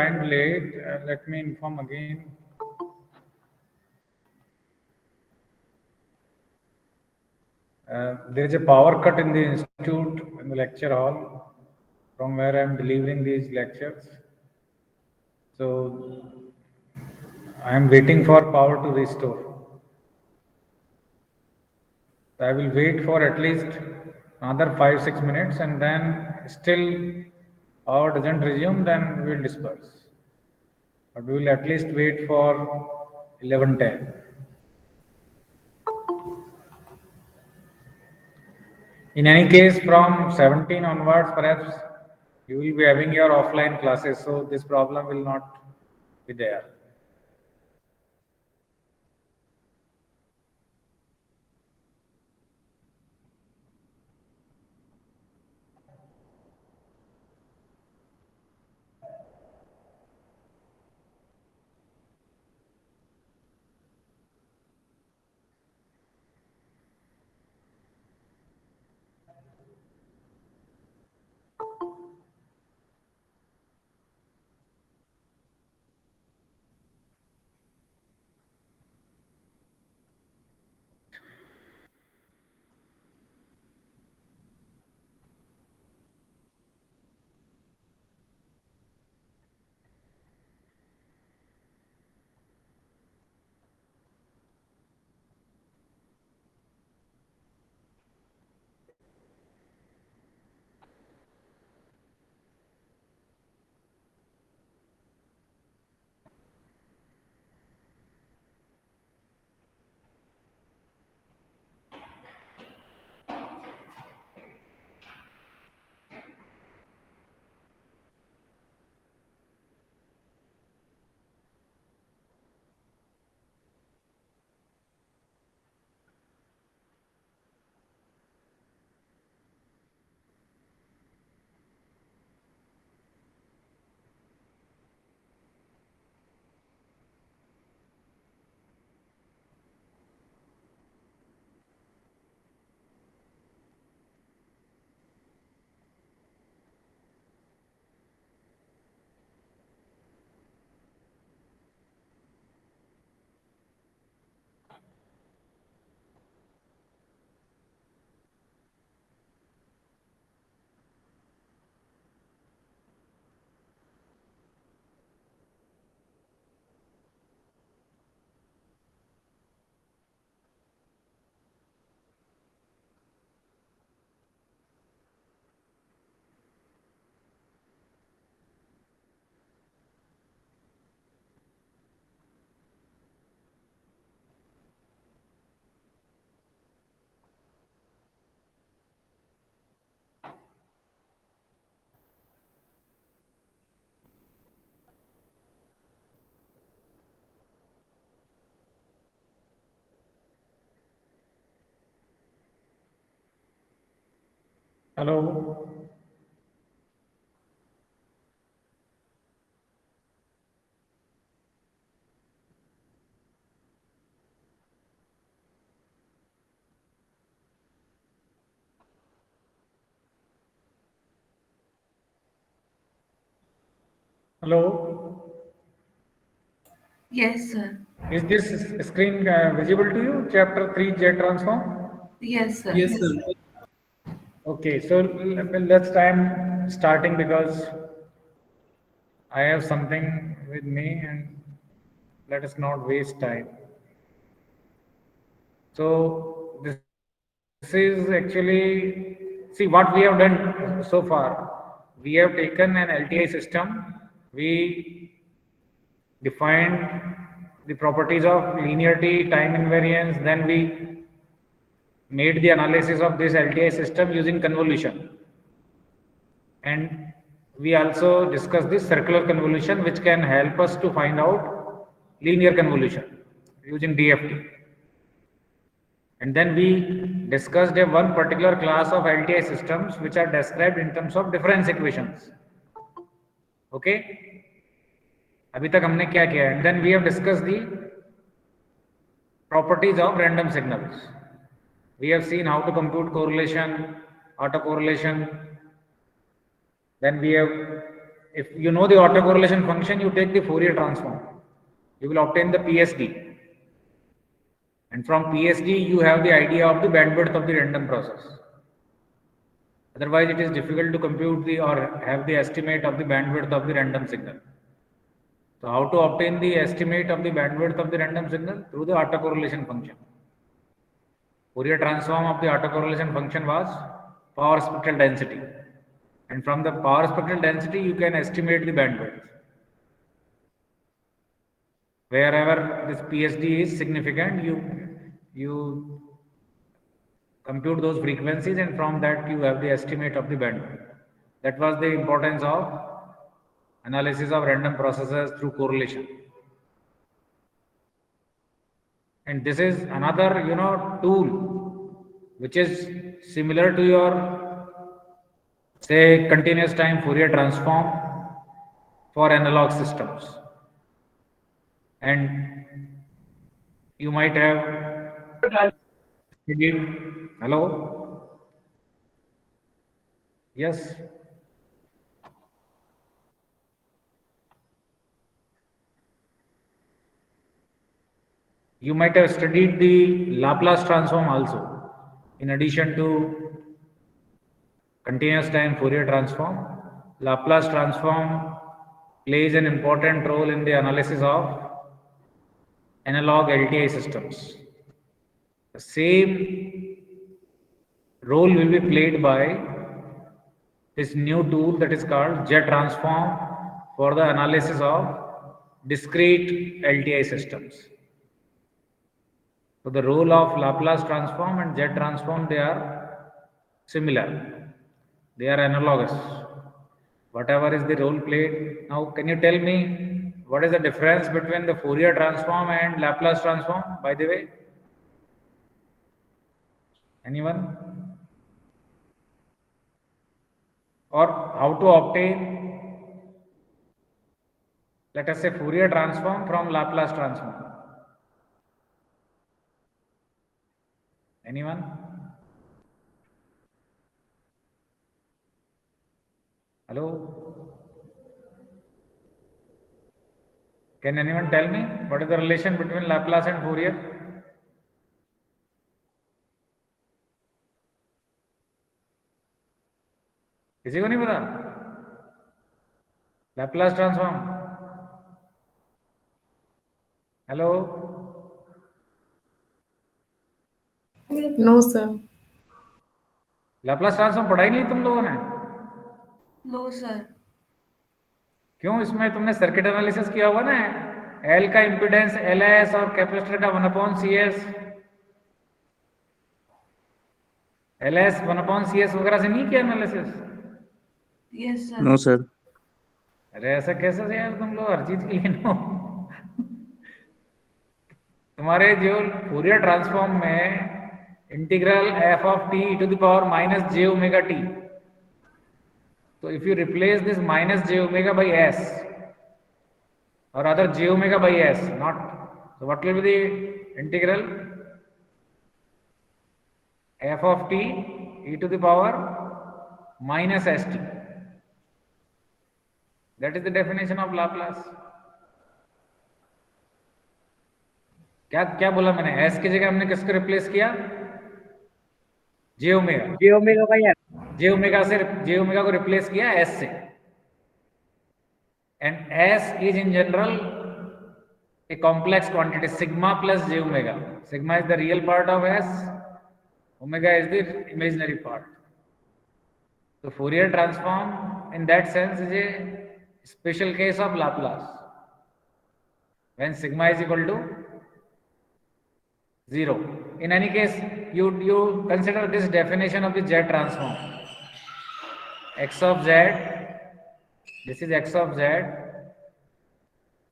joined late, let me inform again. There is a power cut in the institute, in the lecture hall, from where I am delivering these lectures. So I am waiting for power to restore. I will wait for at least another 5-6 minutes, and then still power doesn't resume, then we will disperse. But we will at least wait for 11:10. In any case, from 17 onwards, perhaps you will be having your offline classes, so this problem will not be there. Hello. Hello. Yes, sir. Is this screen visible to you? Chapter 3 Jet Transform? Yes, sir. Yes, sir. Okay, so let's try and starting because I have something with me and let us not waste time. So this is actually, see what we have done so far. We have taken an LTI system. We defined the properties of linearity, time invariance. Then we made the analysis of this LTI system using convolution. And we also discussed this circular convolution, which can help us to find out linear convolution using DFT. And then we discussed a one particular class of LTI systems which are described in terms of difference equations. Okay? अभी तक हमने क्या किया है? And then we have discussed the properties of random signals. We have seen how to compute correlation, autocorrelation. Then we have if you know the autocorrelation function, you take the Fourier transform. You will obtain the PSD. And from PSD, you have the idea of the bandwidth of the random process. Otherwise, it is difficult to compute the or have the estimate of the bandwidth of the random signal. So, how to obtain the estimate of the bandwidth of the random signal? Through the autocorrelation function. Fourier transform of the autocorrelation function was power spectral density. And from the power spectral density, you can estimate the bandwidth. Wherever this PSD is significant, you compute those frequencies, and from that you have the estimate of the bandwidth. That was the importance of analysis of random processes through correlation. And this is another, tool which is similar to your, say, continuous time Fourier transform for analog systems. And you might have hello? Yes. You might have studied the Laplace transform also, in addition to continuous time Fourier transform. Laplace transform plays an important role in the analysis of analog LTI systems. The same role will be played by this new tool that is called jet transform for the analysis of discrete LTI systems. So the role of Laplace transform and jet transform, they are similar. They are analogous. Whatever is the role played. Now, can you tell me what is the difference between the Fourier transform and Laplace transform, by the way? Anyone? Or how to obtain, let us say, Fourier transform from Laplace transform? Anyone? Hello? Can anyone tell me what is the relation between Laplace and Fourier? किसी को नहीं पता? Laplace transform? Hello? No, sir. Laplace transform पढ़ाई नहीं तुम लोगों ने? No, sir. क्यों? इसमें तुमने सर्किट एनालिसिस किया हुआ ना, एल का इम्पीडेंस LS और कैपेसिटर का 1/CS, LS 1/CS वगैरह से नहीं किया analysis? Yes, sir. No sir. अरे ऐसा कैसे से यार, तुम लोग हर चीज के लिए नो। तुम्हारे जो फूरियर ट्रांसफॉर्म में integral f of t e to the power minus j omega t. So if you replace this minus j omega by s, or rather j omega by s, not, so what will be the integral? F of t e to the power minus st. That is the definition of Laplace. क्या क्या बोला मैंने? s की जगह हमने किसको replace किया? j omega by s. j omega को रिप्लेस किया s से. And s is in general a complex quantity, sigma plus j omega. Sigma is the real part of s, omega is the imaginary part. So Fourier transform in that sense is a special case of Laplace, when sigma is equal to 0. In any case, you consider this definition of the Z transform. X of Z, this is X of Z,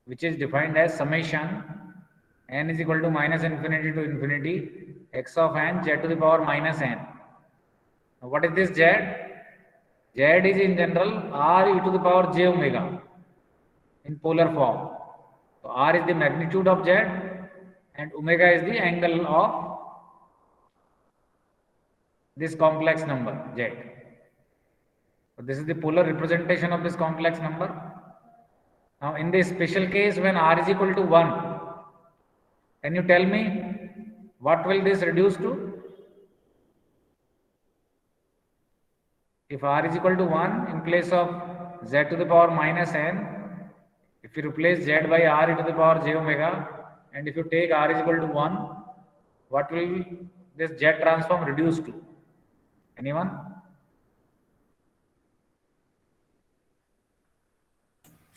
which is defined as summation n is equal to minus infinity to infinity x of n z to the power minus n. Now what is this Z? Z is in general r e to the power j omega in polar form. So r is the magnitude of Z and omega is the angle of this complex number Z. So this is the polar representation of this complex number. Now in this special case when r is equal to 1, can you tell me what will this reduce to? If r is equal to 1, in place of z to the power minus n, if you replace z by r e to the power j omega, and if you take r is equal to 1, what will this z transform reduce to? Anyone?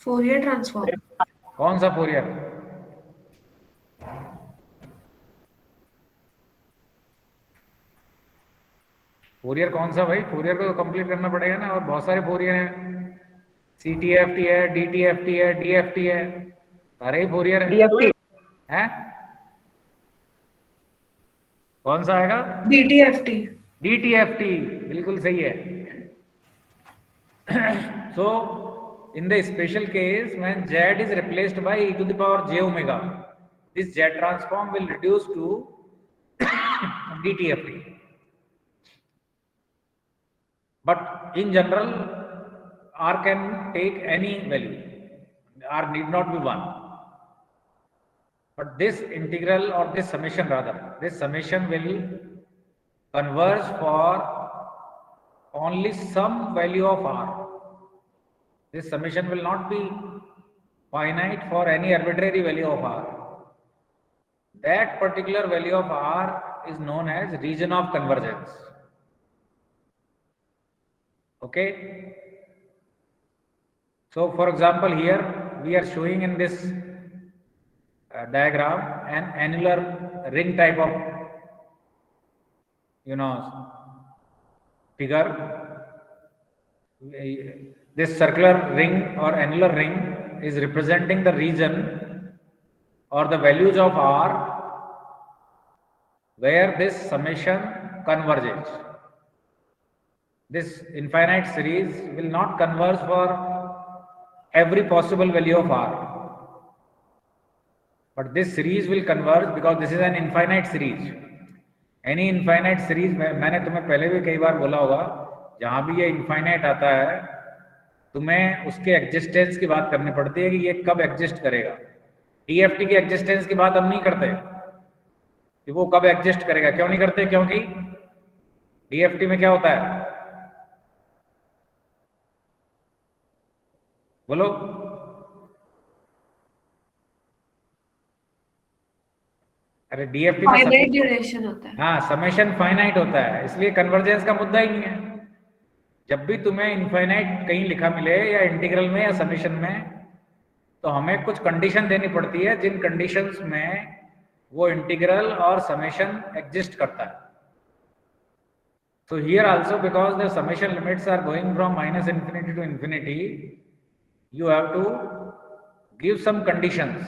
Fourier transform. कौन सा Fourier? Fourier कौन सा भाई? Fourier को तो complete करना पड़ेगा ना, और बहुत सारे फोरियर हैं। CTFT है, DTFT है, DFT है, सारे ही फोरियर है। DFT हैं? कौन सा आएगा? DTFT. DTFT बिल्कुल सही है। So in the special case when z is replaced by e to the power j omega, this z transform will reduce to DTFT. But in general, r can take any value. R need not be 1. But this integral or this summation rather, this summation will converge for only some value of r. This summation will not be finite for any arbitrary value of r. That particular value of r is known as region of convergence. Okay? So for example, here we are showing in this diagram an annular ring type of figure. This circular ring or annular ring is representing the region or the values of r where this summation converges. This infinite series will not converge for every possible value of r, but this series will converge because this is an infinite series. Any infinite series, मैंने तुम्हें पहले भी कई बार बोला होगा, जहां भी ये infinite आता है तुम्हें उसके एग्जिस्टेंस की बात करनी पड़ती है कि ये कब एग्जिस्ट करेगा। DFT की एग्जिस्टेंस की बात हम नहीं करते कि वो कब एग्जिस्ट करेगा। क्यों नहीं करते? क्योंकि DFT में क्या होता है? बोलो। अरे DFT में फाइनाइट ड्यूरेशन होता है। हाँ, समेशन फाइनाइट होता है, इसलिए कन्वर्जेंस का मुद्दा ही नहीं है। जब भी तुम्हें इनफाइनाइट कहीं लिखा मिले या इंटीग्रल में या समेशन में, तो हमें कुछ कंडीशन देनी पड़ती है जिन कंडीशंस में वो इंटीग्रल और समेशन एग्जिस्ट करता है। So here also, because the summation limits are going from minus infinity to infinity, you have to give some conditions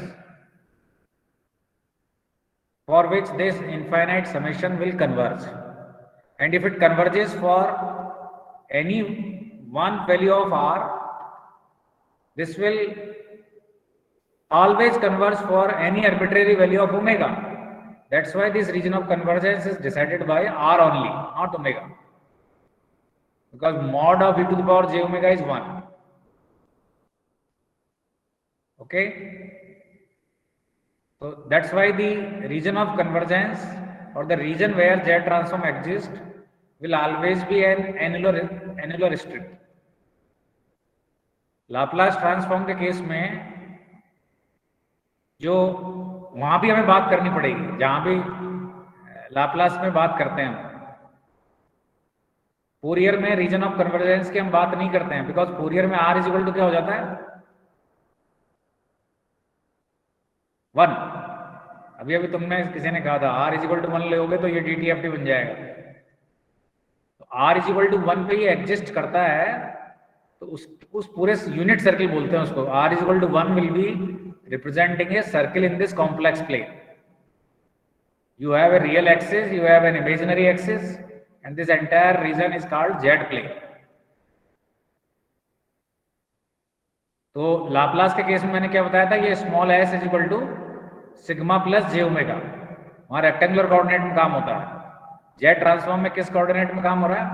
for which this infinite summation will converge. And if it converges for any one value of r, this will always converge for any arbitrary value of omega. That's why this region of convergence is decided by r only, not omega. Because mod of e to the power j omega is 1. Okay? So that's why the region of convergence or the region where Z transform exists will always be an annular strip. Laplace transform के case में जो वहां भी हमें बात करनी पड़ेगी, जहां भी लाप्लास में बात करते हैं हम। फोरियर में रीजन ऑफ कन्वर्जेंस की हम बात नहीं करते हैं, बिकॉज फोरियर में r इज इक्वल टू क्या हो जाता है? 1। अभी तुमने किसी ने कहा था r इज इक्वल टू 1 लोगे तो ये DTFT बन जाएगा। तो r इज इक्वल टू 1 पे ये एग्जिस्ट करता है, तो उस पूरे यूनिट सर्किल बोलते हैं उसको। r is equal to 1 will be representing a circle in this complex plane. You have a real axis, you have an imaginary axis, and this entire region is called Z plane. तो Laplace के case में मैंने क्या बताया था? ये small s is equal to sigma plus j omega, वहां rectangular coordinate में काम होता है। Z ट्रांसफॉर्म में किस कोऑर्डिनेट में काम हो रहा है?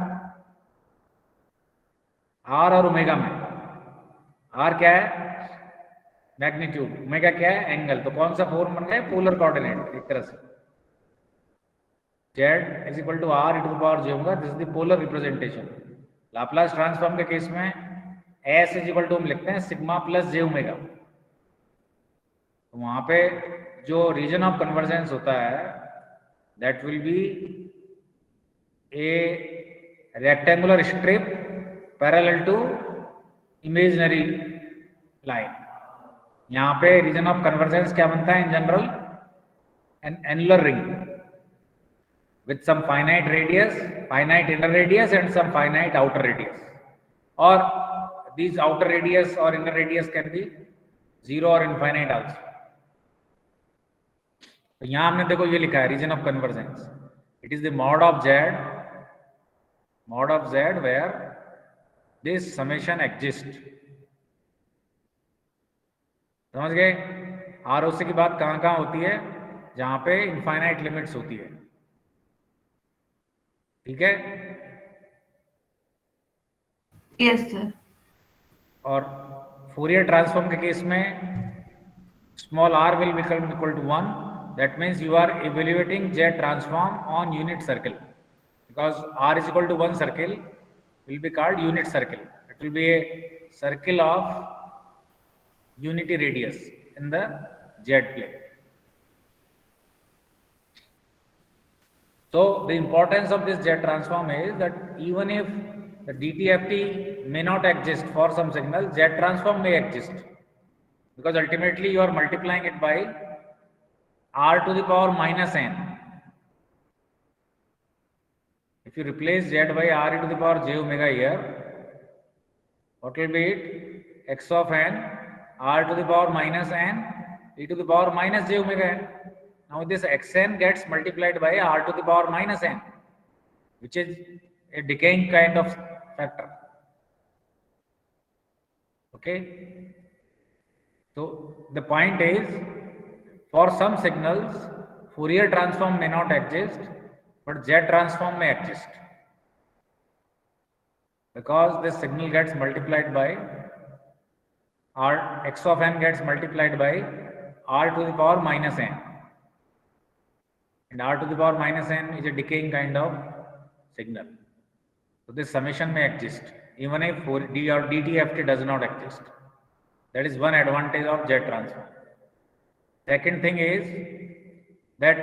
आर और ओमेगा में, आर क्या है मैग्नीट्यूड, ओमेगा क्या है एंगल, तो कौन सा फॉर्म बन गया पोलर कोऑर्डिनेट एक तरह से, z is equal to r e to the power j omega, this is the polar representation. Laplace transform के केस में s इज इक्वल टू हम लिखते हैं सिग्मा प्लस j ओमेगा, तो वहां पे जो रीजन ऑफ कन्वर्जेंस होता है that will be a rectangular strip parallel to imaginary line. यहाँ पे रीजन ऑफ कन्वर्जेंस क्या बनता है in general, an annular ring with some finite radius, finite inner radius and some finite outer radius, or these outer radius or inner radius can be zero or infinite also. तो यहाँ हमने देखो ये लिखा है region of convergence, it is the mod of z where this summation exists। समझ गए, ROC की बात कहाँ कहाँ होती है, जहाँ पे इनफाइनाइट लिमिट्स होती है, ठीक है। Yes sir. और फोरियर ट्रांसफॉर्म के केस में small r will become equal to 1, that means you are evaluating z transform on unit circle, because r is equal to 1 circle will be called unit circle, it will be a circle of unity radius in the z plane. So the importance of this z transform is that even if the DTFT may not exist for some signal, z transform may exist, because ultimately you are multiplying it by r to the power minus n. If you replace z by r e to the power j omega here, what will be it? X of n r to the power minus n e to the power minus j omega n. Now this xn gets multiplied by r to the power minus n, which is a decaying kind of factor. Okay. So the point is, for some signals Fourier transform may not exist, but Z transform may exist, because this signal gets multiplied by r, x of n gets multiplied by r to the power minus n, and r to the power minus n is a decaying kind of signal. So this summation may exist even if D or DTFT does not exist. That is one advantage of Z transform. Second thing is that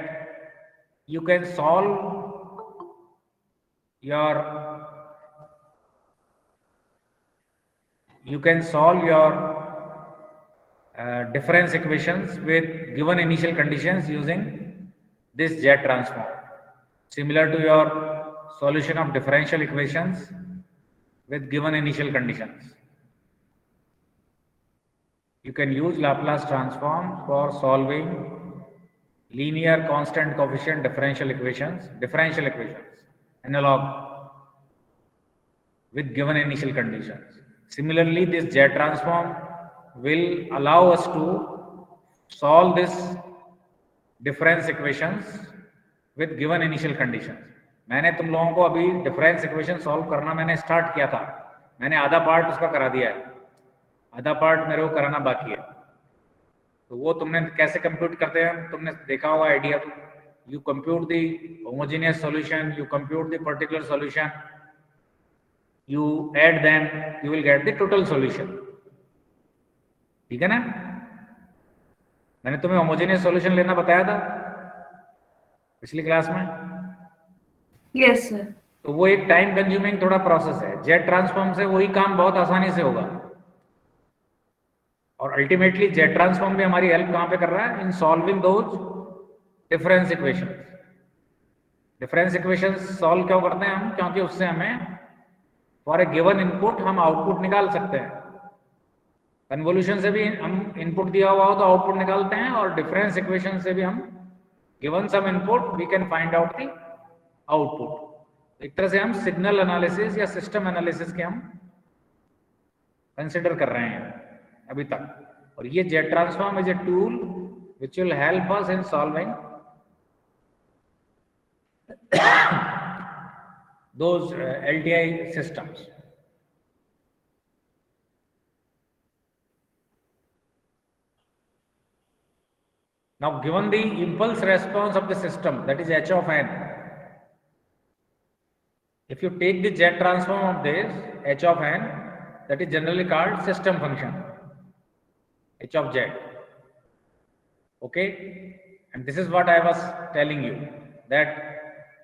you can solve your difference equations with given initial conditions using this Z transform, similar to your solution of differential equations with given initial conditions. You can use Laplace transform for solving linear constant coefficient differential equations, analog with given initial conditions. Similarly, this Z transform will allow us to solve this difference equations with given initial conditions. मैंने तुम लोगों को अभी difference equation solve करना मैंने start किया था, मैंने आधा पार्ट उसका करा दिया है, आधा पार्ट मेरे को कराना बाकी है। तो वो तुमने कैसे कंप्यूट करते हैं तुमने देखा होगा आइडिया। तो you compute the homogeneous solution, you compute the particular solution, you add them, you will get the total solution, ठीक है ना। मैंने तुम्हें होमोजेनियस सॉल्यूशन लेना बताया था पिछली क्लास में। Yes sir. तो वो एक टाइम कंज्यूमिंग थोड़ा प्रोसेस है, जेट ट्रांसफॉर्म से वही काम बहुत आसानी से होगा, और अल्टीमेटली जेट ट्रांसफॉर्म भी हमारी हेल्प कहां पे कर रहा है, in solving those difference equation. Difference equation solve क्यों करते हैं हम, क्योंकि उससे हमें फॉर ए गिवन इनपुट हम आउटपुट निकाल सकते हैं। कन्वोल्यूशन से भी हम इनपुट दिया हुआ हो तो आउटपुट निकालते हैं, और डिफरेंस इक्वेशन से भी हम given some input we can find out the output. एक तरह से हम सिग्नल एनालिसिस या सिस्टम एनालिसिस के हम कंसिडर कर रहे हैं अभी तक। और ये jet transform is a tool which will help us in solving those LTI systems. Now, given the impulse response of the system, that is h of n, if you take the z transform of this h of n, that is generally called system function h of z. Okay, and this is what I was telling you, that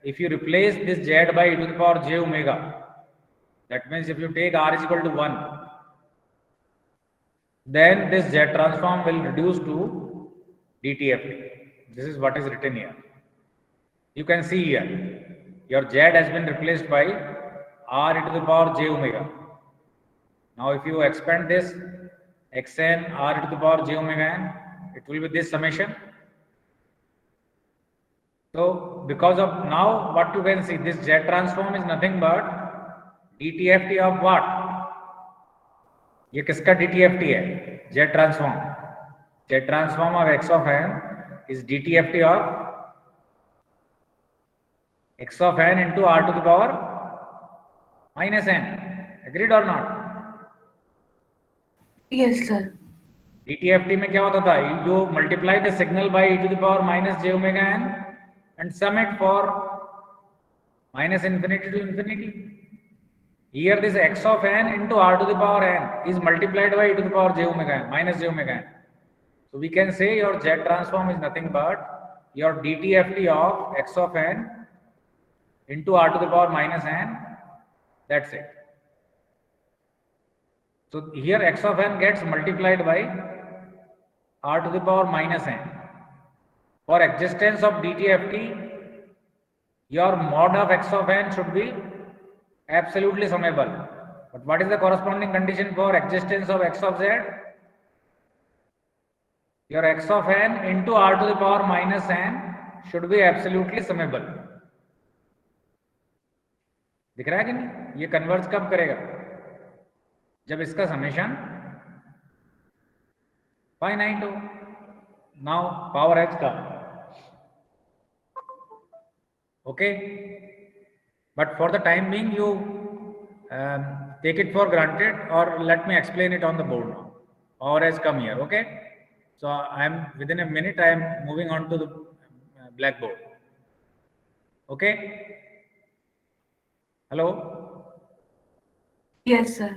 if you replace this z by e to the power j omega, that means if you take r is equal to 1, then this z transform will reduce to dtft. This is what is written here. You can see here, your z has been replaced by r e to the power j omega. Now if you expand this xn r e to the power j omega n, it will be this summation. So because of now what you can see, this z transform is nothing but dtft of what? ये किसका dtft है? Z transform. Z transform of x of n is dtft of x of n into r to the power minus n. Agreed or not? Yes, sir. dtft में क्या होता था? You multiply the signal by e to the power minus j omega n and sum it for minus infinity to infinity. Here this x of n into r to the power n is multiplied by e to the power j omega n minus j omega n. So we can say your z transform is nothing but your dtft of x of n into r to the power minus n. That's it. So here x of n gets multiplied by r to the power minus n. For existence of dtft, your mod of x of n should be absolutely summable. But what is the corresponding condition for existence of x of z? Your x of n into r to the power minus n should be absolutely summable. दिख रहा है कि नहीं? ये converge कब करेगा? जब इसका समेशन फाइनाइट हो. Now power has come. Okay, but for the time being you take it for granted, or let me explain it on the board now. Power has come here. Okay, so I am within a minute I am moving on to the blackboard. Okay, hello. Yes, sir.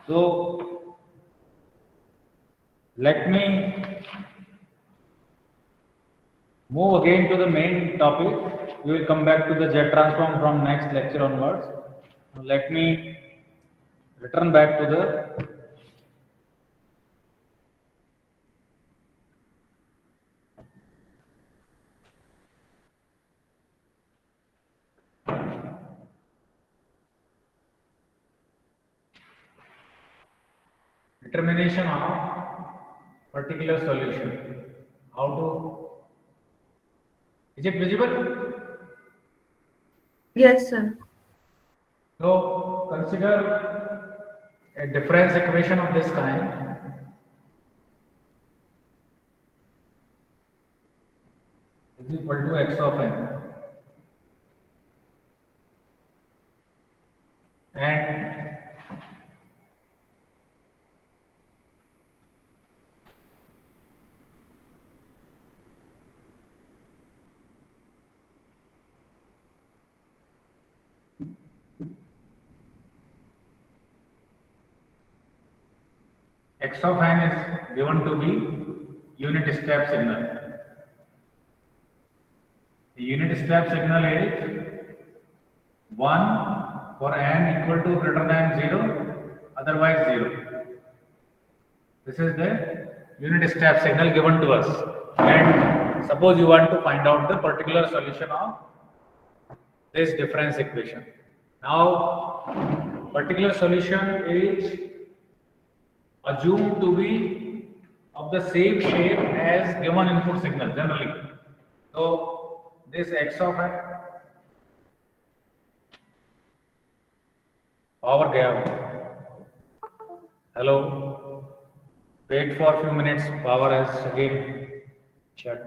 So let me move again to the main topic. We will come back to the Z transform from next lecture onwards. Let me return back to the determination of particular solution. How to? Is it visible? Yes, sir. So consider a difference equation of this kind. Is equal to x of n. and x of n is given to be unit step signal. The unit step signal is 1 for n equal to greater than 0, otherwise 0. This is the unit step signal given to us. And suppose you want to find out the particular solution of this difference equation. Now, particular solution is assumed to be of the same shape as given input signal generally. So, this x of n power gap. Hello. Wait for a few minutes. Power has again shut.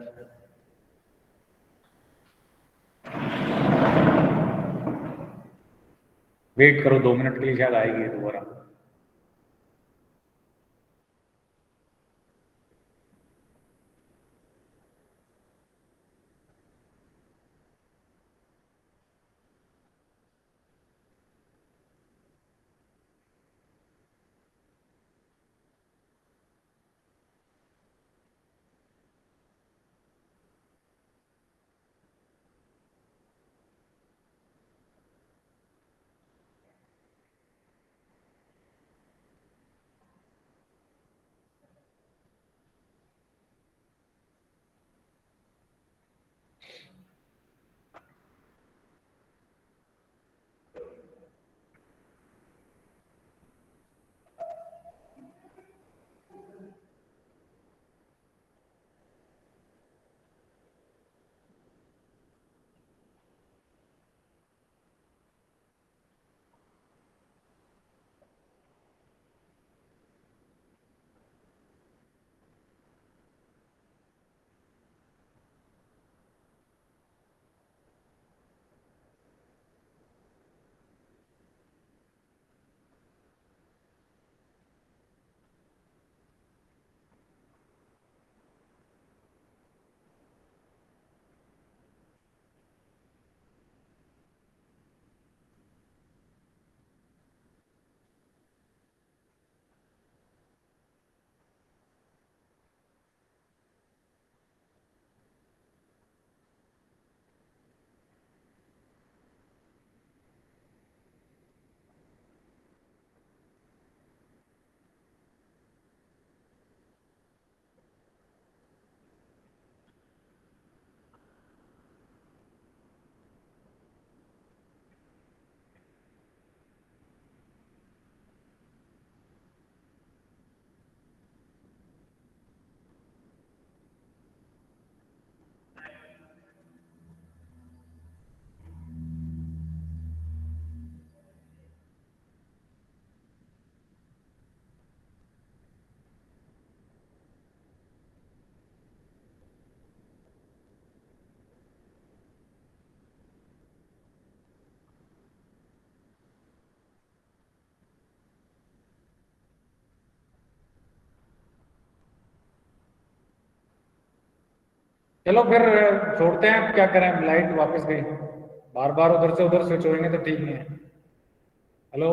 Wait करो 2 minute के लिए शायद आएगी दोबारा. चलो फिर छोड़ते हैं. अब क्या करें, लाइट वापस गई. बार बार उधर से उधर स्विच होंगे तो ठीक नहीं है. हेलो.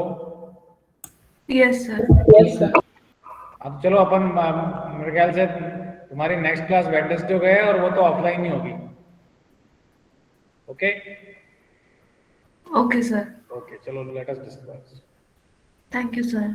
Yes, sir. अब चलो अपन मेरे ख्याल से तुम्हारी नेक्स्ट क्लास वेडनेसडे हो गए और वो तो ऑफलाइन ही होगी. ओके. Okay, sir. ओके चलो let us discuss. Thank you, sir.